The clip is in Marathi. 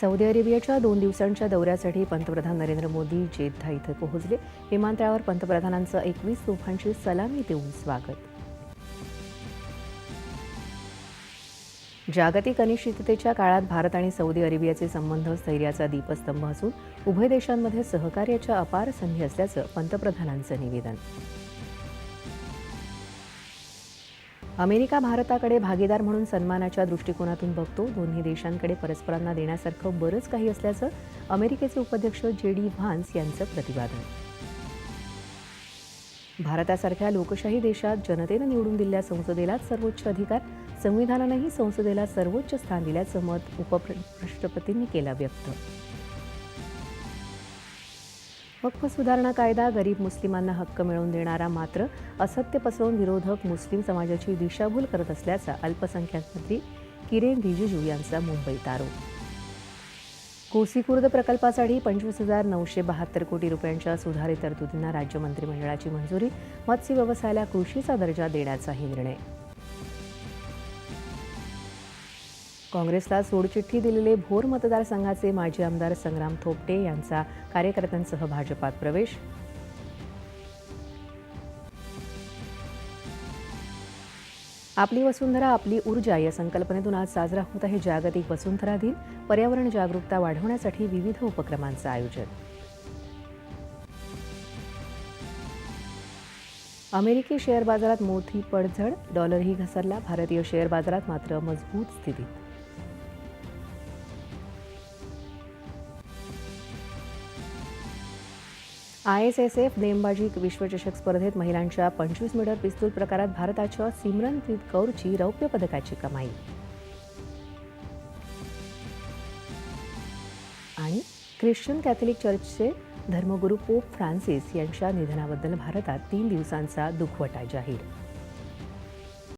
सौदी अरेबियाच्या 2 दिवसांच्या दौऱ्यासाठी पंतप्रधान नरेंद्र मोदी जेद्दा इथं पोहोचले. विमानतळावर पंतप्रधानांचं 21 तोफांची सलामी देऊन स्वागत. जागतिक अनिश्चिततेच्या काळात भारत आणि सौदी अरेबियाचे संबंध स्थैर्याचा दीपस्तंभ असून उभय देशांमध्ये सहकार्याच्या अपार संधी असल्याचं पंतप्रधानांचं निवेदन. अमेरिका भारताकडे भागीदार म्हणून सन्मानाच्या दृष्टिकोनातून बघतो. दोन्ही देशांकडे परस्परांना देण्यासारखं बरंच काही असल्याचं अमेरिकेचे उपाध्यक्ष JD व्हान्स यांचं प्रतिपादन. भारतासारख्या लोकशाही देशात जनतेनं निवडून दिलेल्या संसदेलाच सर्वोच्च अधिकार, संविधानानंही संसदेला सर्वोच्च स्थान दिल्याचं मत उपराष्ट्रपतींनी केलं व्यक्त. वक्फ सुधारणा कायदा गरीब मुस्लिमांना हक्क मिळवून देणारा, मात्र असत्य पसरवून विरोधक मुस्लिम समाजाची दिशाभूल करत असल्याचा अल्पसंख्याक मंत्री किरेन रिजिजू यांचा मुंबईत आरोप. कोसी खुर्द प्रकल्पासाठी 25,972 कोटी रुपयांच्या सुधारित तरतुदींना राज्य मंत्रिमंडळाची मंजुरी. मत्स्य व्यवसायाला कृषीचा दर्जा देण्याचाही निर्णय. काँग्रेसला सोडचिठ्ठी दिलेले भोर मतदारसंघाचे माजी आमदार संग्राम थोपटे यांचा कार्यकर्त्यांसह भाजपात प्रवेश. आपली वसुंधरा आपली ऊर्जा या संकल्पनेतून आज साजरा होत आहे जागतिक वसुंधरा दिन. पर्यावरण जागरूकता वाढवण्यासाठी विविध उपक्रमांचं आयोजन. अमेरिकी शेअर बाजारात मोठी पडझड, डॉलरही घसरला. भारतीय शेअर बाजारात मात्र मजबूत स्थिती. ISSF नेमबाजी विश्वचषक स्पर्धेत महिलांच्या 25 मीटर पिस्तूल प्रकारात भारताच्या सिमरनप्रीत कौरची रौप्य पदकाची कमाई. आणि ख्रिश्चन कॅथलिक चर्चचे धर्मगुरू पोप फ्रान्सिस यांच्या निधनाबद्दल भारतात 3 दिवसांचा दुखवटा जाहीर.